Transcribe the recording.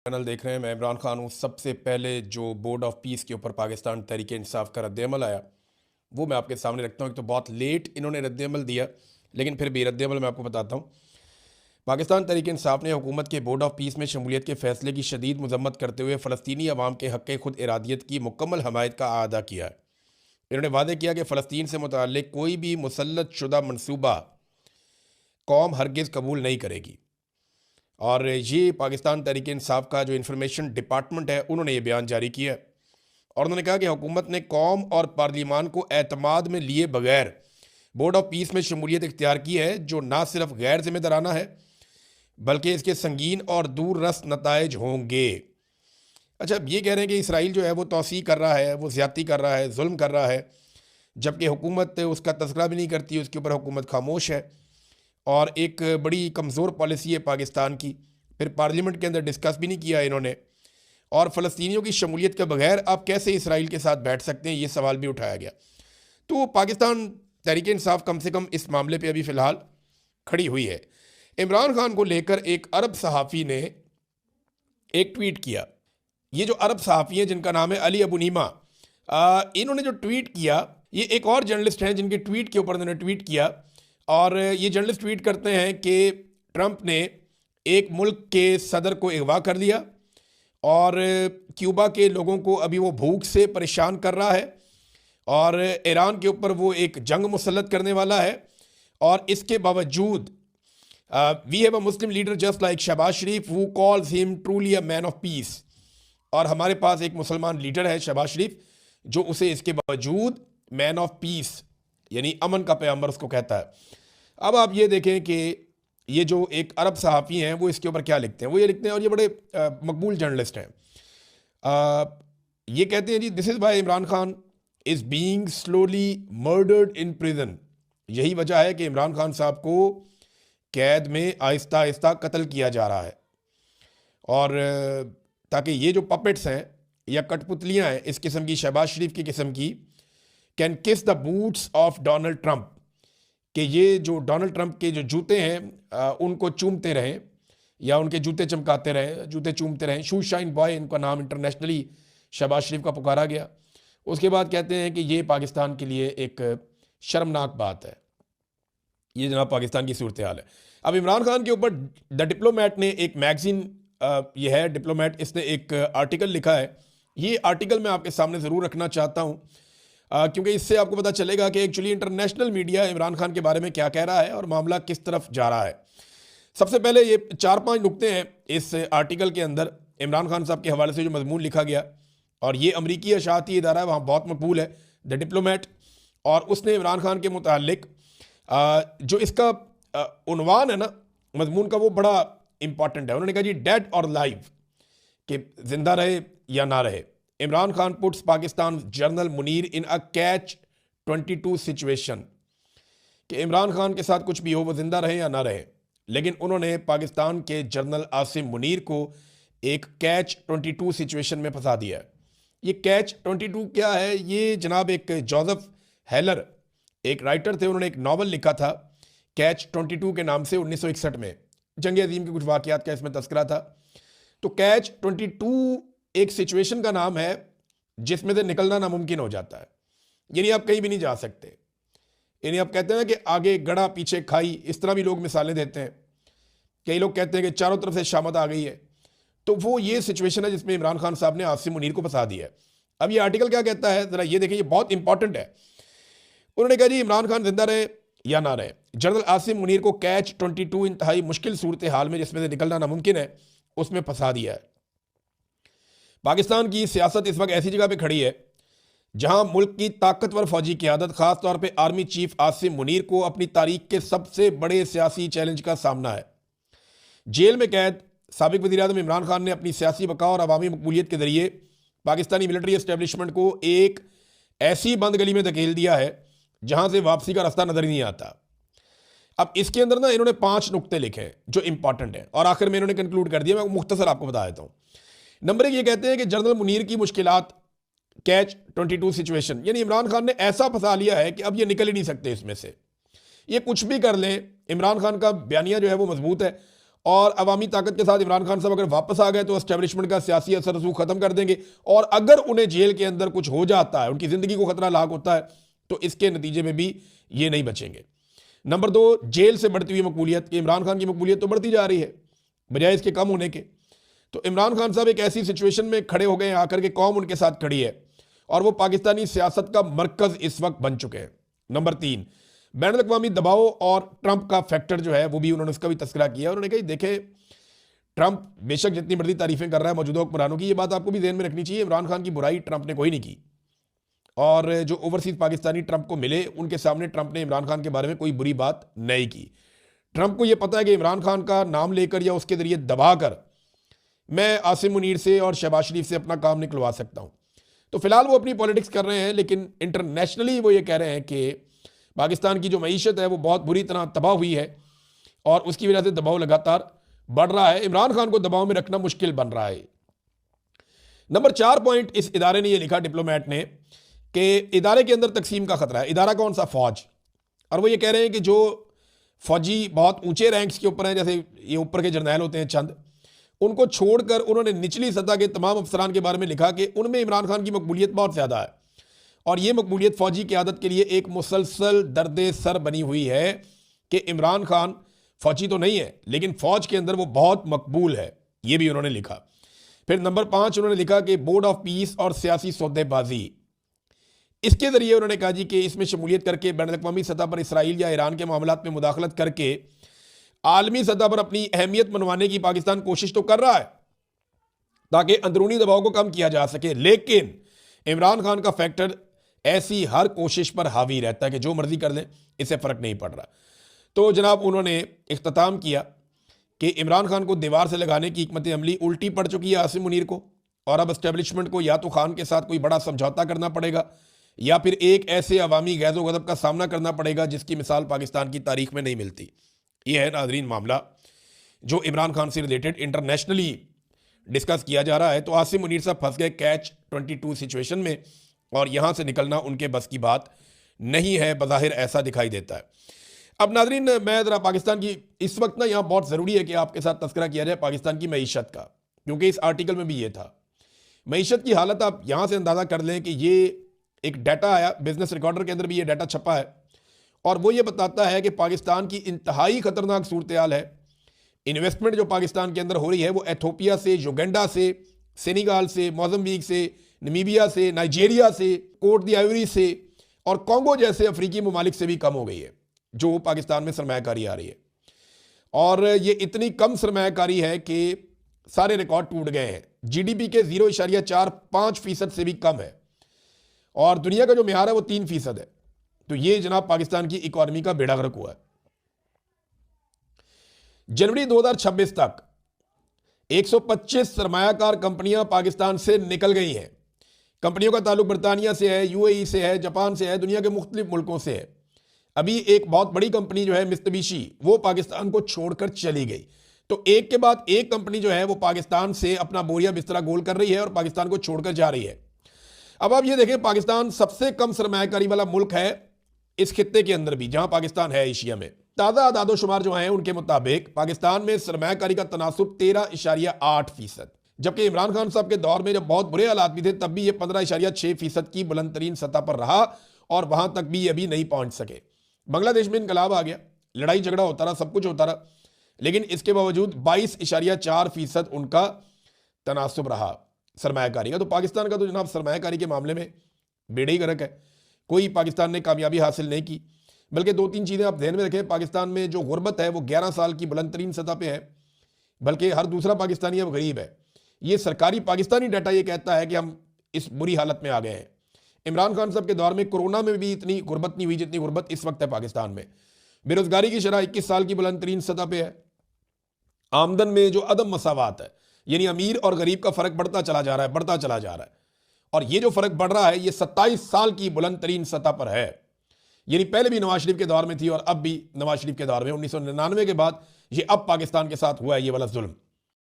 Channel देख रहे हैं। मैं इमरान खान हूँ। सबसे पहले जो बोर्ड ऑफ पीस के ऊपर पाकिस्तान तहरीक इंसाफ का रद्दअमल आया वो मैं आपके सामने रखता हूँ। एक तो बहुत लेट इन्होंने रद्दअमल दिया, लेकिन फिर भी रद्दअमल मैं आपको बताता हूँ। पाकिस्तान तहरीक इंसाफ ने हुकूमत के बोर्ड ऑफ पीस में शमूलियत के फैसले की शदीद मजम्मत करते हुए फ़लस्तीनी अवाम के हक़ खुद इरादियत की मुकम्मल हमायत का अदा किया है। इन्होंने वादे किया कि फ़लस्तीन से मुतल्लिक़ कोई भी मुसल्लत शुदा मनसूबा कौम हरगिज़ कबूल नहीं करेगी। और ये पाकिस्तान तहरीक इंसाफ का जो इंफॉर्मेशन डिपार्टमेंट है उन्होंने ये बयान जारी किया और उन्होंने कहा कि हुकूमत ने कौम और पार्लिमान को एतमाद में लिए बगैर बोर्ड ऑफ पीस में शमूलियत इख्तियार की है, जो ना सिर्फ गैर जिम्मेदाराना है बल्कि इसके संगीन और दूर रस नताइज होंगे। अच्छा, अब ये कह रहे हैं कि इसराइल जो है वो तौसी कर रहा है, वो ज़्यादती कर रहा है, जुल्म कर रहा है, जबकि हुकूमत उसका तज़किरा भी नहीं करती, उसके ऊपर हुकूमत खामोश है और एक बड़ी कमज़ोर पॉलिसी है पाकिस्तान की। फिर पार्लियामेंट के अंदर डिस्कस भी नहीं किया इन्होंने, और फ़लस्तीनियों की शमूलियत के बगैर आप कैसे इसराइल के साथ बैठ सकते हैं, ये सवाल भी उठाया गया। तो पाकिस्तान तहरीक इंसाफ कम से कम इस मामले पे अभी फ़िलहाल खड़ी हुई है। इमरान खान को लेकर एक अरब सहाफ़ी ने एक ट्वीट किया। ये जो अरब सहाफ़ी हैं जिनका नाम है अली अबू नीमा, इन्होंने जो ट्वीट किया, ये एक और जर्नलिस्ट हैं जिनके ट्वीट के ऊपर उन्होंने ट्वीट किया और ये जर्नलिस्ट ट्वीट करते हैं कि ट्रंप ने एक मुल्क के सदर को अगवा कर दिया और क्यूबा के लोगों को अभी वो भूख से परेशान कर रहा है और ईरान के ऊपर वो एक जंग मुसल्लत करने वाला है। और इसके बावजूद we have a Muslim leader just like Shahbaz Sharif who calls him truly a man of peace. और हमारे पास एक मुसलमान लीडर है शहबाज शरीफ जो उसे इसके बावजूद मैन ऑफ पीस यानी अमन का पैगंबर उसको कहता है। अब आप ये देखें कि ये जो एक अरब सहाफ़ी हैं वो इसके ऊपर क्या लिखते हैं। वो ये लिखते हैं, और ये बड़े मकबूल जर्नलिस्ट हैं। ये कहते हैं जी, this is why Imran Khan is being slowly murdered in prison. यही वजह है कि इमरान खान साहब को कैद में आहिस्ता आहिस्ता कत्ल किया जा रहा है, और ताकि ये जो पपेट्स हैं या कठपुतलियाँ हैं इस किस्म की, शहबाज शरीफ की किस्म की, कैन किस the boots of Donald Trump, कि ये जो डोनाल्ड ट्रंप के जो जूते हैं उनको चूमते रहें या उनके जूते चमकाते रहें, जूते चूमते रहें। शू शाइन बॉय इनका नाम इंटरनेशनली शहबाज शरीफ का पुकारा गया। उसके बाद कहते हैं कि ये पाकिस्तान के लिए एक शर्मनाक बात है। ये जनाब पाकिस्तान की सूरत हाल है। अब इमरान खान के ऊपर द डिप्लोमेट ने एक मैगज़ीन, ये है डिप्लोमेट, इसने एक आर्टिकल लिखा है। ये आर्टिकल मैं आपके सामने ज़रूर रखना चाहता हूँ क्योंकि इससे आपको पता चलेगा कि actually international media Imran Khan के बारे में क्या कह रहा है और मामला किस तरफ जा रहा है। सबसे पहले ये 4-5 नुक्ते हैं इस आर्टिकल के अंदर इमरान खान साहब के हवाले से जो मजमून लिखा गया, और ये अमरीकी अशाती इदारा है, वहाँ बहुत मकबूल है द डिप्लोमेट। और उसने इमरान खान के मुतालिक जो इसका उन्वान है ना मजमून का, वो बड़ा इंपॉर्टेंट है। उन्होंने कहा जी, डेड और लाइव, कि जिंदा रहे या ना रहे। Imran Khan puts Pakistan general Munir in a catch 22 situation, कि इमरान खान के साथ कुछ भी हो, वो जिंदा रहे या ना रहे, लेकिन उन्होंने पाकिस्तान के जनरल आसिम मुनीर को एक कैच 22 सिचुएशन में फंसा दिया है। ये कैच 22 क्या है? ये जनाब एक जोसेफ हेलर, एक राइटर थे, उन्होंने एक नावल लिखा था कैच 22 के नाम से 1961 में। जंग अजीम के कुछ वाक़यात का इसमें तस्करा था। तो कैच 22 एक सिचुएशन का नाम है जिसमें से निकलना नामुमकिन हो जाता है, यानी आप कहीं भी नहीं जा सकते। यानी आप कहते हैं कि आगे गड़ा पीछे खाई, इस तरह भी लोग मिसालें देते हैं। कई लोग कहते हैं कि चारों तरफ से शामत आ गई है। तो वो ये सिचुएशन है जिसमें इमरान खान साहब ने आसिम मुनीर को फंसा दिया है। अब ये आर्टिकल क्या कहता है, ज़रा ये देखें, ये बहुत इंपॉर्टेंट है। उन्होंने कहा जी, इमरान खान जिंदा रहे या ना रहे, जनरल आसिम मुनीर को कैच 22 इंतहाई मुश्किल सूरत हाल में जिसमें से निकलना नामुमकिन है उसमें फंसा दिया है। पाकिस्तान की सियासत इस वक्त ऐसी जगह पे खड़ी है जहां मुल्क की ताकतवर फौजी क़यादत, खास तौर पे आर्मी चीफ आसिम मुनीर को अपनी तारीख के सबसे बड़े सियासी चैलेंज का सामना है। जेल में कैद साबिक वज़ीर-ए-आज़म इमरान खान ने अपनी सियासी बका और अवामी मकबूलियत के जरिए पाकिस्तानी मिलिट्री एस्टेब्लिशमेंट को एक ऐसी बंद गली में धकेल दिया है जहां से वापसी का रास्ता नजर ही नहीं आता। अब इसके अंदर ना इन्होंने 5 नुक्ते लिखे हैं जो इंपॉर्टेंट है, और आखिर में इन्होंने कंक्लूड कर दिया। मैं मुख्तसर आपको बता देता हूँ। नंबर 1 ये कहते हैं कि जनरल मुनीर की मुश्किलात कैच 22 सिचुएशन, यानी इमरान खान ने ऐसा फंसा लिया है कि अब ये निकल ही नहीं सकते इसमें से। ये कुछ भी कर लें, इमरान खान का बयानिया जो है वो मजबूत है और अवामी ताकत के साथ इमरान खान साहब अगर वापस आ गए तो एस्टेब्लिशमेंट का सियासी असर रसूख खत्म कर देंगे, और अगर उन्हें जेल के अंदर कुछ हो जाता है, उनकी जिंदगी को खतरा लाक होता है, तो इसके नतीजे में भी ये नहीं बचेंगे। नंबर 2, जेल से बढ़ती हुई मकबूलियत, कि इमरान खान की मकबूलियत तो बढ़ती जा रही है बजाय इसके कम होने के। तो इमरान खान साहब एक ऐसी सिचुएशन में खड़े हो गए हैं आकर के, कौम उनके साथ खड़ी है और वो पाकिस्तानी सियासत का मरकज इस वक्त बन चुके हैं। नंबर 3, बैन अवी दबाव और ट्रंप का फैक्टर जो है वो भी उन्होंने उसका भी तस्करा किया। उन्होंने कहा देखे, ट्रंप बेशक जितनी मर्जी तारीफें कर रहा है मौजूदा हुक्मरानों की, ये बात आपको भी ध्यान में रखनी चाहिए, इमरान खान की बुराई ट्रंप ने कोई नहीं की, और जो ओवरसीज पाकिस्तानी ट्रंप को मिले उनके सामने ट्रंप ने इमरान खान के बारे में कोई बुरी बात नहीं की। ट्रंप को यह पता है कि इमरान खान का नाम लेकर या उसके जरिए दबाकर मैं आसिम मुनीर से और शहबाज शरीफ से अपना काम निकलवा सकता हूं। तो फिलहाल वो अपनी पॉलिटिक्स कर रहे हैं, लेकिन इंटरनेशनली वो ये कह रहे हैं कि पाकिस्तान की जो मईशत है वो बहुत बुरी तरह तबाह हुई है और उसकी वजह से दबाव लगातार बढ़ रहा है, इमरान खान को दबाव में रखना मुश्किल बन रहा है। नंबर 4 पॉइंट इस इदारे ने यह लिखा, डिप्लोमेट ने, कि इदारे के अंदर तकसीम का खतरा है। इदारा कौन सा? फौज। और वो ये कह रहे हैं कि जो फौजी बहुत ऊंचे रैंक्स के ऊपर हैं, जैसे ये ऊपर के जर्नैल होते हैं चंद, उनको छोड़कर उन्होंने निचली सतह के तमाम अफसरान के बारे में लिखा कि उनमें इमरान खान की मकबूलियत बहुत ज़्यादा है, और ये मकबूलियत फ़ौजी क़यादत के लिए एक मुसलसल दर्द सर बनी हुई है कि इमरान खान फ़ौजी तो नहीं है लेकिन फ़ौज के अंदर वो बहुत मकबूल है, ये भी उन्होंने लिखा। फिर नंबर 5 उन्होंने लिखा कि बोर्ड ऑफ पीस और सियासी सौदेबाजी, इसके ज़रिए उन्होंने कहा जी कि इसमें शमूलियत करके बैनुल-अक़वामी सतह पर इसराइल या ईरान के मामलात में मुदाखलत करके आलमी सतह पर अपनी अहमियत मनवाने की पाकिस्तान कोशिश तो कर रहा है ताकि अंदरूनी दबाव को कम किया जा सके, लेकिन इमरान खान का फैक्टर ऐसी हर कोशिश पर हावी रहता है कि जो मर्जी कर लें, इससे फ़र्क नहीं पड़ रहा। तो जनाब उन्होंने इख्तिताम किया कि इमरान खान को दीवार से लगाने की हिकमत अमली उल्टी पड़ चुकी है आसिम मुनीर को, और अब एस्टेब्लिशमेंट को या तो खान के साथ कोई बड़ा समझौता करना पड़ेगा या फिर एक ऐसे अवामी गैज़ो गज़ब का सामना करना पड़ेगा जिसकी मिसाल पाकिस्तान की तारीख में नहीं मिलती। यह है नाज़रीन मामला जो इमरान खान से रिलेटेड इंटरनेशनली डिस्कस किया जा रहा है। तो आसिम मुनीर साहब फंस गए कैच 22 सिचुएशन में, और यहाँ से निकलना उनके बस की बात नहीं है, बज़ाहिर ऐसा दिखाई देता है। अब नाज़रीन मैं ज़रा पाकिस्तान की इस वक्त ना यहाँ बहुत ज़रूरी है कि आपके साथ तस्करा किया जाए पाकिस्तान की मईशत का, क्योंकि इस आर्टिकल में भी ये था। मईशत की हालत आप यहाँ से अंदाज़ा कर लें कि ये एक डाटा आया, बिजनेस रिकॉर्डर के अंदर भी ये डाटा छपा है, और वो ये बताता है कि पाकिस्तान की इंतहाई ख़तरनाक सूरत हाल है। इन्वेस्टमेंट जो पाकिस्तान के अंदर हो रही है वो एथोपिया से, युगांडा से, सेनेगाल से, मोज़म्बिक से, नमीबिया से, नाइजीरिया से, कोट दी आइवरी से और कॉन्गो जैसे अफ्रीकी ममालिक से भी कम हो गई है जो पाकिस्तान में सरमायाकारी आ रही है। और ये इतनी कम सरमायाकारी है कि सारे रिकॉर्ड टूट गए हैं। जीडीपी के 0.45% से भी कम है, और दुनिया का जो म्यार है वो 3% है। तो ये जनाब पाकिस्तान की इकॉनमी का बेड़ा गर्क हुआ है। जनवरी 2026 तक 125 सरमायाकार कंपनियां पाकिस्तान से निकल गई हैं। कंपनियों का ताल्लुक बरतानिया से है, यूएई से है, जापान से है, दुनिया के मुख्तलिफ मुल्कों से है। अभी एक बहुत बड़ी कंपनी जो है मित्सुबिशी, वो पाकिस्तान को छोड़कर चली गई। तो एक के बाद एक कंपनी जो है वो पाकिस्तान से अपना बोरिया बिस्तरा गोल कर रही है और पाकिस्तान को छोड़कर जा रही है। अब आप ये देखें, पाकिस्तान सबसे कम सरमायाकारी वाला मुल्क है इस खित्ते के अंदर भी, जहां पाकिस्तान है एशिया में। ताज़ा आदादोशुमार जो हैं उनके मुताबिक पाकिस्तान में सरमायाकारी का तनासुब 13.8%, जबकि इमरान खान साहब के दौर में जब बहुत बुरे हालात भी थे तब भी ये 15.6% की बुलंद तरीन सतह पर रहा, और वहां तक भी अभी नहीं पहुंच सके। बांग्लादेश में इनकलाब आ गया, लड़ाई झगड़ा होता रहा, सब कुछ होता रहा, लेकिन इसके बावजूद 22.4% उनका तनासुब रहा सरमायाकारी का। तो पाकिस्तान का तो जनाब सरमायाकारी के मामले में बेड़े ही गर्क है, कोई पाकिस्तान ने कामयाबी हासिल नहीं की। बल्कि 2-3 चीज़ें आप ध्यान में रखें, पाकिस्तान में जो गुर्बत है वो 11 साल की बुलंद तरीन सतह पे है, बल्कि हर दूसरा पाकिस्तानी अब गरीब है। ये सरकारी पाकिस्तानी डाटा ये कहता है कि हम इस बुरी हालत में आ गए हैं। इमरान खान साहब के दौर में कोरोना में भी इतनी गुर्बत नहीं हुई जितनी गुर्बत इस वक्त है पाकिस्तान में। बेरोजगारी की शरह 21 साल की बुलंद तरीन सतह पे है। आमदन में जो अदम मसावात है, यानी अमीर और गरीब का फर्क बढ़ता चला जा रहा है, बढ़ता चला जा रहा है, और ये जो फर्क बढ़ रहा है ये 27 साल की बुलंद तरीन सतह पर है। यानी पहले भी नवाज शरीफ के दौर में थी और अब भी नवाज शरीफ के दौर में, 1999 के बाद ये अब पाकिस्तान के साथ हुआ है ये वाला जुल्म।